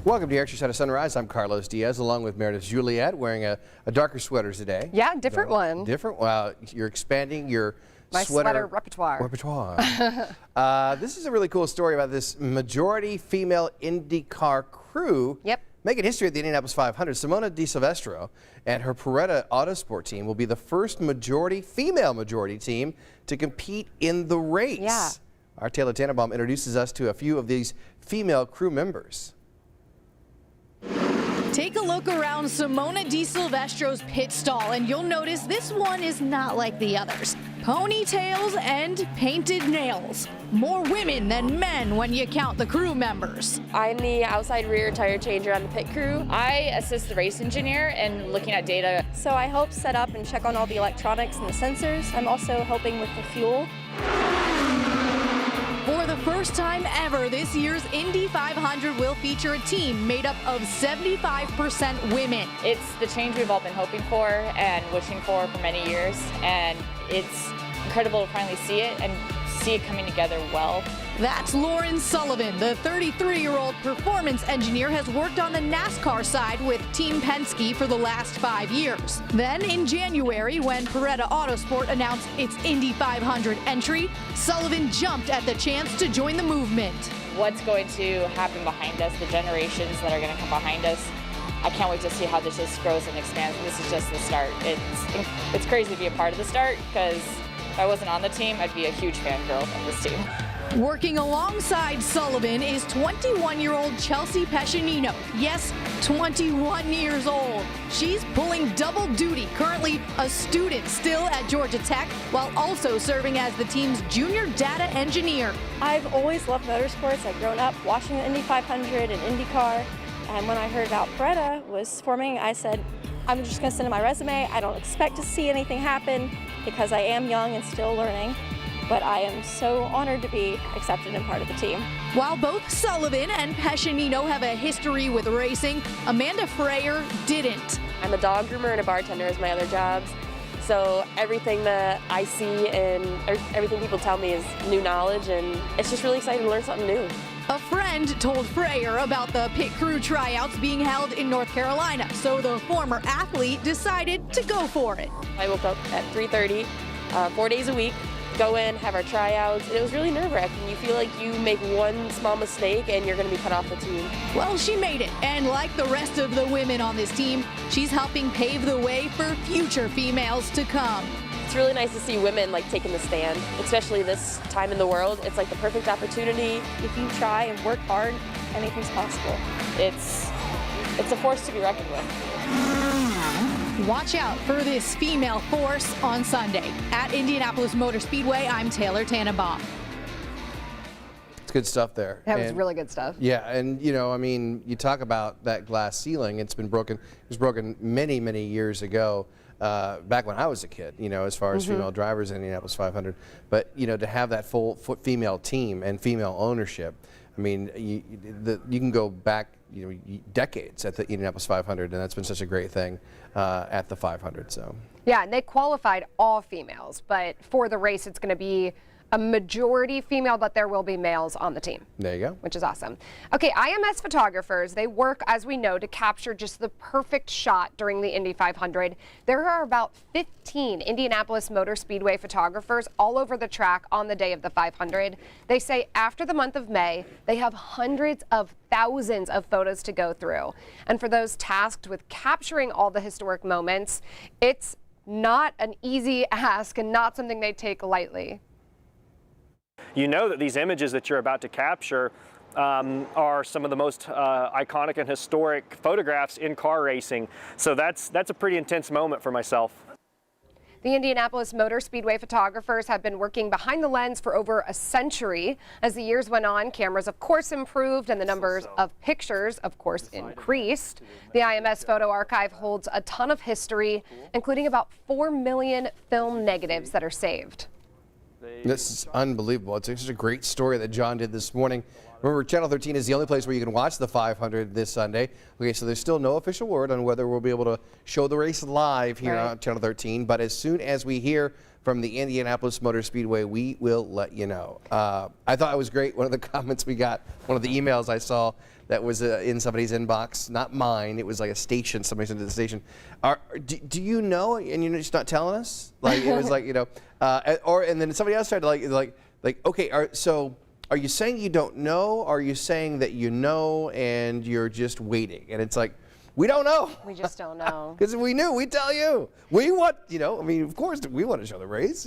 Welcome to Extra Side of Sunrise. I'm Carlos Diaz, along with Meredith Juliet, wearing a darker sweater today. Yeah, different one. Different. Wow, you're expanding your My sweater repertoire. This is a really cool story about this majority female IndyCar crew. Yep. Making history at the Indianapolis 500. Simona Di Silvestro and her Beretta Autosport team will be the first female majority team to compete in the race. Yeah. Our Taylor Tannenbaum introduces us to a few of these female crew members. Take a look around Simona Di Silvestro's pit stall and you'll notice this one is not like the others. Ponytails and painted nails. More women than men when you count the crew members. I'm the outside rear tire changer on the pit crew. I assist the race engineer in looking at data. So I help set up and check on all the electronics and the sensors. I'm also helping with the fuel. For the first time ever, this year's Indy 500 will feature a team made up of 75% women. It's the change we've all been hoping for and wishing for many years, and it's incredible to finally see it and see it coming together well. That's Lauren Sullivan. The 33-year-old performance engineer has worked on the NASCAR side with Team Penske for the last 5 years. Then in January, when Beretta Autosport announced its Indy 500 entry, Sullivan jumped at the chance to join the movement. What's going to happen behind us, the generations that are going to come behind us, I can't wait to see how this just grows and expands. And this is just the start. It's crazy to be a part of the start, because if I wasn't on the team, I'd be a huge fangirl of this team. Working alongside Sullivan is 21-year-old Chelsea Pescinino. Yes, 21 years old. She's pulling double duty, currently a student still at Georgia Tech, while also serving as the team's junior data engineer. I've always loved motorsports. I've grown up watching the Indy 500 and IndyCar, and when I heard about Beretta was forming, I said, I'm just going to send in my resume. I don't expect to see anything happen because I am young and still learning. But I am so honored to be accepted and part of the team. While both Sullivan and Pescinino have a history with racing, Amanda Freyer didn't. I'm a dog groomer and a bartender as my other jobs. So everything that I see and everything people tell me is new knowledge, and it's just really exciting to learn something new. A friend told Freyer about the pit crew tryouts being held in North Carolina, so the former athlete decided to go for it. I woke up at 3:30, 4 days a week, go in, have our tryouts. It was really nerve-wracking. You feel like you make one small mistake and you're going to be cut off the team. Well, she made it, and like the rest of the women on this team, she's helping pave the way for future females to come. It's really nice to see women taking the stand, especially this time in the world. It's like the perfect opportunity. If you try and work hard, anything's possible. It's a force to be reckoned with. Watch out for this female force on Sunday. At Indianapolis Motor Speedway, I'm Taylor Tannenbaum. It's good stuff there. That was really good stuff. Yeah, and you talk about that glass ceiling. It's been broken. It was broken many, many years ago. Back when I was a kid, as far as female drivers in the Indianapolis 500. But, to have that full female team and female ownership, I mean, you can go back, decades at the Indianapolis 500, and that's been such a great thing at the 500. So. Yeah, and they qualified all females, but for the race, it's going to be a majority female, but there will be males on the team. There you go. Which is awesome. Okay, IMS photographers, they work, as we know, to capture just the perfect shot during the Indy 500. There are about 15 Indianapolis Motor Speedway photographers all over the track on the day of the 500. They say after the month of May, they have hundreds of thousands of photos to go through. And for those tasked with capturing all the historic moments, it's not an easy ask and not something they take lightly. You know that these images that you're about to capture are some of the most iconic and historic photographs in car racing. So that's a pretty intense moment for myself. The Indianapolis Motor Speedway photographers have been working behind the lens for over a century. As the years went on, cameras of course improved and the numbers of pictures of course increased. The IMS photo archive holds a ton of history, including about 4 million film negatives that are saved. This is unbelievable. It's such a great story that John did this morning. Remember, Channel 13 is the only place where you can watch the 500 this Sunday. Okay, so there's still no official word on whether we'll be able to show the race live here on Channel 13. But as soon as we hear from the Indianapolis Motor Speedway, we will let you know. I thought it was great. One of the comments we got, one of the emails I saw, that was in somebody's inbox, not mine. It was like a station. Somebody sent it to the station. Do you know? And you're just not telling us? Like it was like and then somebody else tried to okay. So are you saying you don't know? Or are you saying that you know and you're just waiting? And it's like, we don't know. We just don't know. Because if we knew, we'd tell you. We want, of course we want to show the race,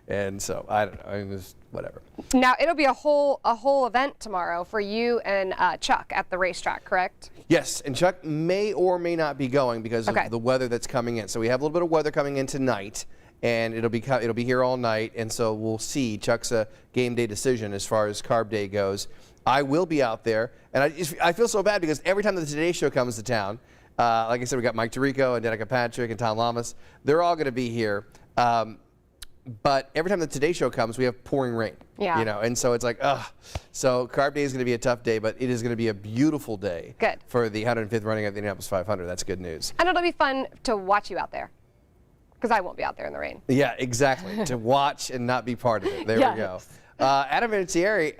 and so I don't know. Just whatever. Now it'll be a whole event tomorrow for you and Chuck at the racetrack, correct? Yes, and Chuck may or may not be going because of the weather that's coming in. So we have a little bit of weather coming in tonight, and it'll be here all night, and so we'll see. Chuck's a game day decision as far as Carb Day goes. I will be out there, and I feel so bad because every time the Today Show comes to town, like I said, we got Mike Tirico and Danica Patrick and Tom Lamas. They're all going to be here. But every time the Today Show comes, we have pouring rain. Yeah. And so it's like, ugh. So Carb Day is going to be a tough day, but it is going to be a beautiful day. Good. For the 105th running of the Indianapolis 500. That's good news. And it'll be fun to watch you out there, because I won't be out there in the rain. Yeah, exactly. To watch and not be part of it. There we go. Adam Vinatieri,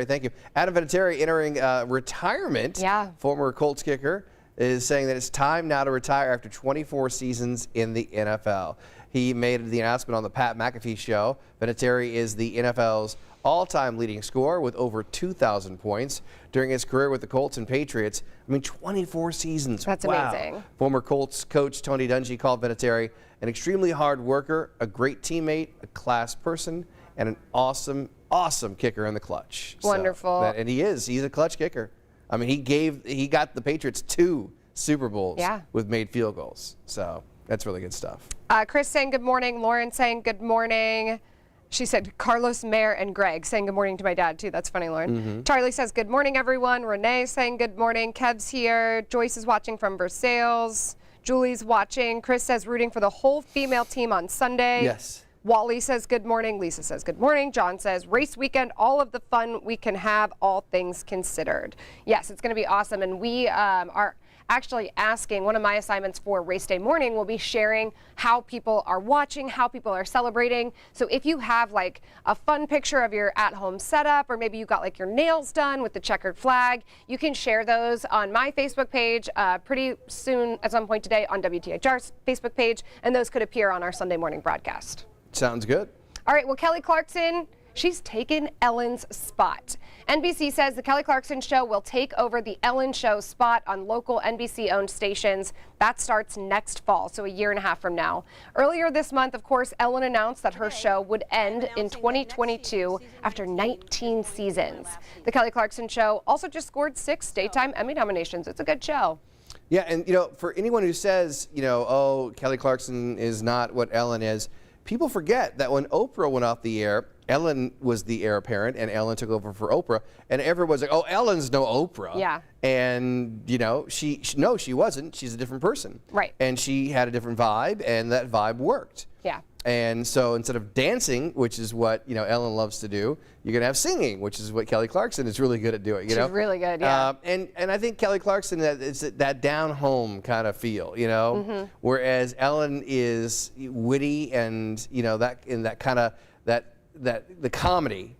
thank you. Adam Vinatieri entering retirement. Yeah. Former Colts kicker is saying that it's time now to retire after 24 seasons in the NFL. He made the announcement on the Pat McAfee show. Vinatieri is the NFL's all-time leading scorer with over 2,000 points during his career with the Colts and Patriots. 24 seasons. That's amazing. Former Colts coach Tony Dungy called Vinatieri an extremely hard worker, a great teammate, a class person, and an awesome kicker in the clutch. Wonderful. And he's a clutch kicker. He got the Patriots 2 Super Bowls with made field goals. So that's really good stuff. Chris saying good morning. Lauren saying good morning. She said Carlos, Mayor, and Greg saying good morning to my dad, too. That's funny, Lauren. Charlie says good morning, everyone. Renee saying good morning. Kev's here. Joyce is watching from Versailles. Julie's watching. Chris says rooting for the whole female team on Sunday. Yes. Wally says good morning. Lisa says good morning. John says race weekend, all of the fun we can have, all things considered. Yes, it's going to be awesome. And we are actually asking, one of my assignments for race day morning will be sharing how people are watching, how people are celebrating. So if you have like a fun picture of your at-home setup, or maybe you got like your nails done with the checkered flag, you can share those on my Facebook page pretty soon, at some point today, on WTHR's Facebook page, and those could appear on our Sunday morning broadcast. Sounds good. All right, well, Kelly Clarkson, she's taken Ellen's spot. NBC says the Kelly Clarkson Show will take over the Ellen Show spot on local NBC-owned stations. That starts next fall, so a year and a half from now. Earlier this month, of course, Ellen announced that her show would end in 2022 after 19 seasons. The Kelly Clarkson Show also just scored 6 daytime Emmy nominations. It's a good show. Yeah, and for anyone who says, oh, Kelly Clarkson is not what Ellen is, people forget that when Oprah went off the air, Ellen was the heir apparent, and Ellen took over for Oprah, and everyone's like, "Oh, Ellen's no Oprah." Yeah. And she wasn't. She's a different person. Right. And she had a different vibe, and that vibe worked. Yeah. And so instead of dancing, which is what Ellen loves to do, you're gonna have singing, which is what Kelly Clarkson is really good at doing. She's really good. Yeah. And I think Kelly Clarkson is that down home kind of feel, whereas Ellen is witty and the comedy,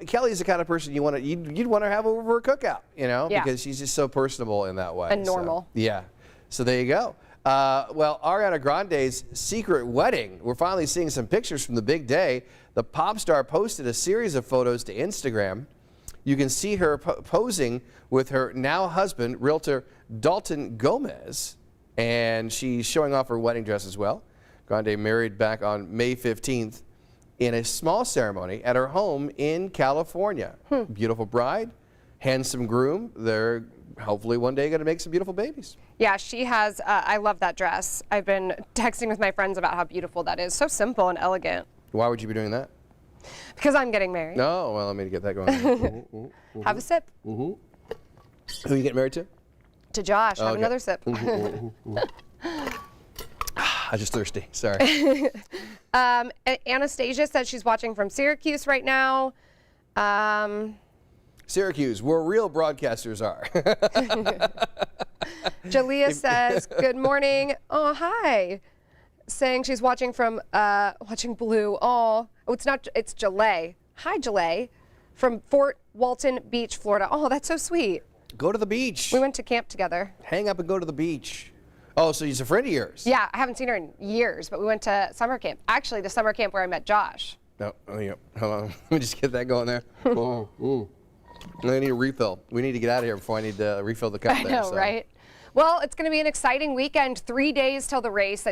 Kelly's the kind of person you'd want to have over for a cookout, because she's just so personable in that way. And normal. So, yeah. So there you go. Well, Ariana Grande's secret wedding. We're finally seeing some pictures from the big day. The pop star posted a series of photos to Instagram. You can see her posing with her now husband, realtor Dalton Gomez, and she's showing off her wedding dress as well. Grande married back on May 15th in a small ceremony at her home in California. Beautiful bride, handsome groom. They're hopefully one day going to make some beautiful babies. Yeah, she has. I love that dress. I've been texting with my friends about how beautiful that is. So simple and elegant. Why would you be doing that? Because I'm getting married. No, well, let me get that going. Have a sip. Who are you getting married to? To Josh. Have Okay. another sip. I'm just thirsty. Sorry. Anastasia says she's watching from Syracuse right now. Syracuse, where real broadcasters are. Jalea says, good morning. Oh, hi. Saying she's watching from, watching Blue. Oh, it's not, it's Jalea. Hi, Jalea. From Fort Walton Beach, Florida. Oh, that's so sweet. Go to the beach. We went to camp together. Hang up and go to the beach. Oh, so he's a friend of yours? Yeah, I haven't seen her in years, but we went to summer camp. Actually, the summer camp where I met Josh. No, hold on. Let me just get that going there. I need a refill. We need to get out of here before I need to refill the cup I there. know, right? Well, it's going to be an exciting weekend. 3 days till the race.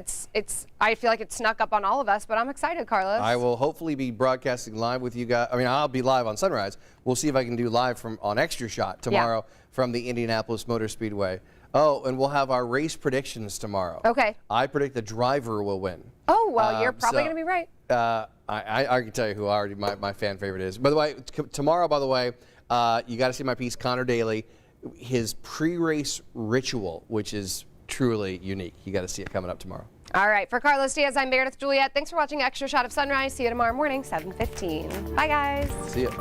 I feel like it snuck up on all of us, but I'm excited, Carlos. I will hopefully be broadcasting live with you guys. I mean, I'll be live on Sunrise. We'll see if I can do live on Extra Shot tomorrow from the Indianapolis Motor Speedway. Oh, and we'll have our race predictions tomorrow. Okay. I predict the driver will win. Oh, well, you're probably going to be right. I can tell you who already my fan favorite is. By the way, tomorrow, you got to see my piece, Connor Daly, his pre-race ritual, which is truly unique. You got to see it coming up tomorrow. All right. For Carlos Diaz, I'm Meredith Juliet. Thanks for watching Extra Shot of Sunrise. See you tomorrow morning, 7:15. Bye, guys. See ya.